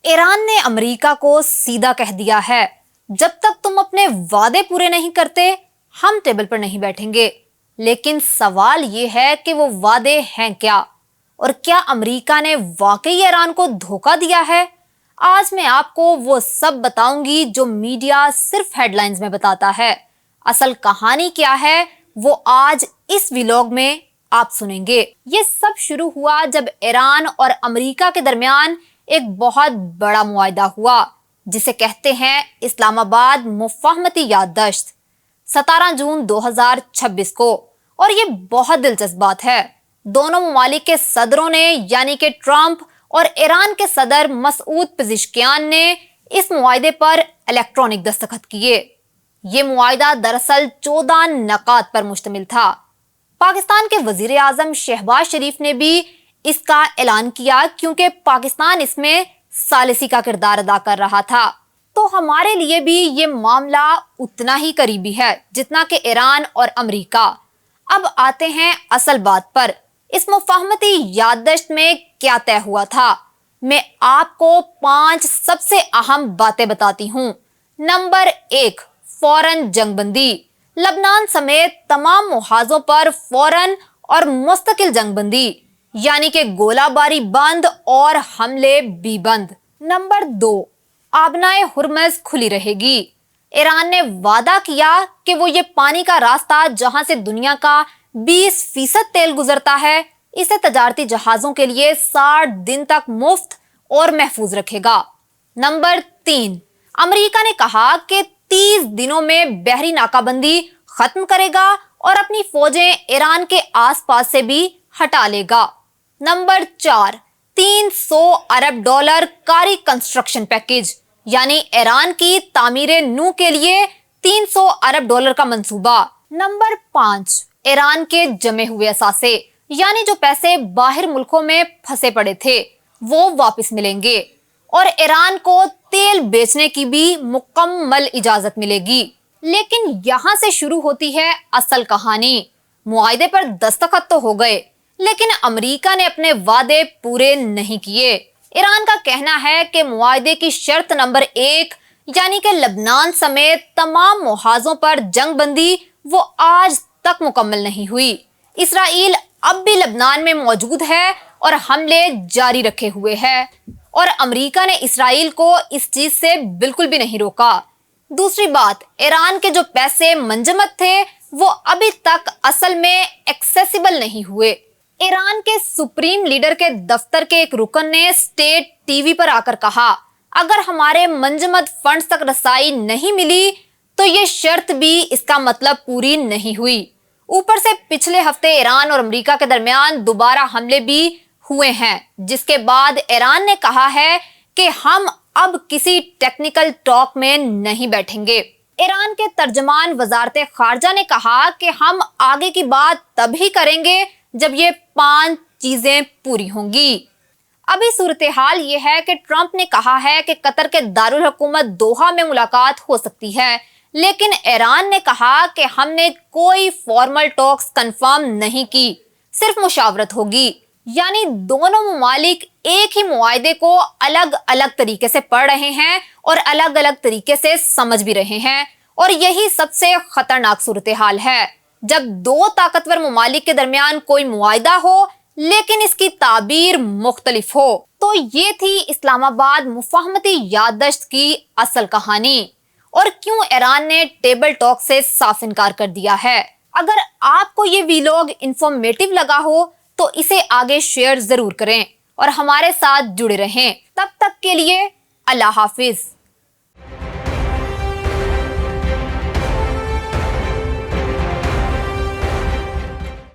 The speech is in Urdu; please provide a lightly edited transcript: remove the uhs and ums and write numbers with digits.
ایران نے امریکہ کو سیدھا کہہ دیا ہے، جب تک تم اپنے وعدے پورے نہیں کرتے ہم ٹیبل پر نہیں بیٹھیں گے۔ لیکن سوال یہ ہے کہ وہ وعدے ہیں کیا؟ اور کیا امریکہ نے واقعی ایران کو دھوکہ دیا ہے؟ آج میں آپ کو وہ سب بتاؤں گی جو میڈیا صرف ہیڈ لائنز میں بتاتا ہے۔ اصل کہانی کیا ہے وہ آج اس ویلاگ میں آپ سنیں گے۔ یہ سب شروع ہوا جب ایران اور امریکہ کے درمیان ایک بہت بڑا معاہدہ ہوا جسے کہتے ہیں اسلام آباد مفاہمتی یادداشت، 17 جون 2026 کو۔ اور یہ بہت دلچسپ بات ہے، دونوں ممالک کے صدروں نے یعنی کہ ٹرمپ اور ایران کے صدر مسعود پزشکیان نے اس معاہدے پر الیکٹرانک دستخط کیے۔ یہ معاہدہ دراصل 14 نکات پر مشتمل تھا۔ پاکستان کے وزیر اعظم شہباز شریف نے بھی اس کا اعلان کیا کیونکہ پاکستان اس میں ثالثی کا کردار ادا کر رہا تھا۔ تو ہمارے لیے بھی یہ معاملہ اتنا ہی قریبی ہے جتنا کہ ایران اور امریکہ۔ اب آتے ہیں اصل بات پر، اس مفاہمتی یادداشت میں کیا طے ہوا تھا؟ میں آپ کو 5 سب سے اہم باتیں بتاتی ہوں۔ نمبر 1، فوراً جنگ بندی۔ لبنان سمیت تمام محاذوں پر فوراً اور مستقل جنگ بندی، یعنی کہ گولہ باری بند اور حملے بھی بند۔ نمبر 2، آبنائے ہرمز کھلی رہے گی۔ ایران نے وعدہ کیا کہ وہ یہ پانی کا راستہ جہاں سے دنیا کا 20% تیل گزرتا ہے اسے تجارتی جہازوں کے لیے 60 دن تک مفت اور محفوظ رکھے گا۔ نمبر 3، امریکہ نے کہا کہ 30 دنوں میں بحری ناکہ بندی ختم کرے گا اور اپنی فوجیں ایران کے آس پاس سے بھی ہٹا لے گا۔ نمبر 4، $300 ارب کاری کنسٹرکشن پیکیج، یعنی ایران کی تعمیر نو کے لیے $300 ارب کا منصوبہ۔ نمبر 5، ایران کے جمے ہوئے اثاثے، یعنی جو پیسے باہر ملکوں میں پھنسے پڑے تھے وہ واپس ملیں گے، اور ایران کو تیل بیچنے کی بھی مکمل اجازت ملے گی۔ لیکن یہاں سے شروع ہوتی ہے اصل کہانی۔ معاہدے پر دستخط تو ہو گئے لیکن امریکہ نے اپنے وعدے پورے نہیں کیے۔ ایران کا کہنا ہے کہ معاہدے کی شرط نمبر 1 یعنی کہ لبنان سمیت تمام محاذوں پر جنگ بندی وہ آج تک مکمل نہیں ہوئی۔ اسرائیل اب بھی لبنان میں موجود ہے اور حملے جاری رکھے ہوئے ہے، اور امریکہ نے اسرائیل کو اس چیز سے بالکل بھی نہیں روکا۔ دوسری بات، ایران کے جو پیسے منجمد تھے وہ ابھی تک اصل میں ایکسیسیبل نہیں ہوئے۔ ایران کے سپریم لیڈر کے دفتر کے ایک رکن نے اسٹیٹ ٹی وی پر آ کر کہا، اگر ہمارے منجمد فنڈز تک رسائی نہیں ملی تو یہ شرط بھی اس کا مطلب پوری نہیں ہوئی۔ اوپر سے پچھلے ہفتے ایران اور امریکہ کے درمیان دوبارہ حملے بھی ہوئے ہیں، جس کے بعد ایران نے کہا ہے کہ ہم اب کسی ٹیکنیکل ٹاک میں نہیں بیٹھیں گے۔ ایران کے ترجمان وزارت خارجہ نے کہا کہ ہم آگے کی بات تب ہی کریں گے جب یہ 5 چیزیں پوری ہوں گی۔ ابھی صورتحال یہ ہے کہ ٹرمپ نے کہا ہے کہ قطر کے دارالحکومت دوحہ میں ملاقات ہو سکتی ہے، لیکن ایران نے کہا کہ ہم نے کوئی فارمل ٹاکس کنفرم نہیں کی، صرف مشاورت ہوگی۔ یعنی دونوں ممالک ایک ہی معاہدے کو الگ الگ طریقے سے پڑھ رہے ہیں اور الگ الگ طریقے سے سمجھ بھی رہے ہیں، اور یہی سب سے خطرناک صورتحال ہے جب 2 طاقتور ممالک کے درمیان کوئی معاہدہ ہو لیکن اس کی تعبیر مختلف ہو۔ تو یہ تھی اسلام آباد مفاہمتی یادداشت کی اصل کہانی، اور کیوں ایران نے ٹیبل ٹاک سے صاف انکار کر دیا ہے۔ اگر آپ کو یہ ویلاگ انفارمیٹیو لگا ہو تو اسے آگے شیئر ضرور کریں اور ہمارے ساتھ جڑے رہیں۔ تب تک کے لیے اللہ حافظ۔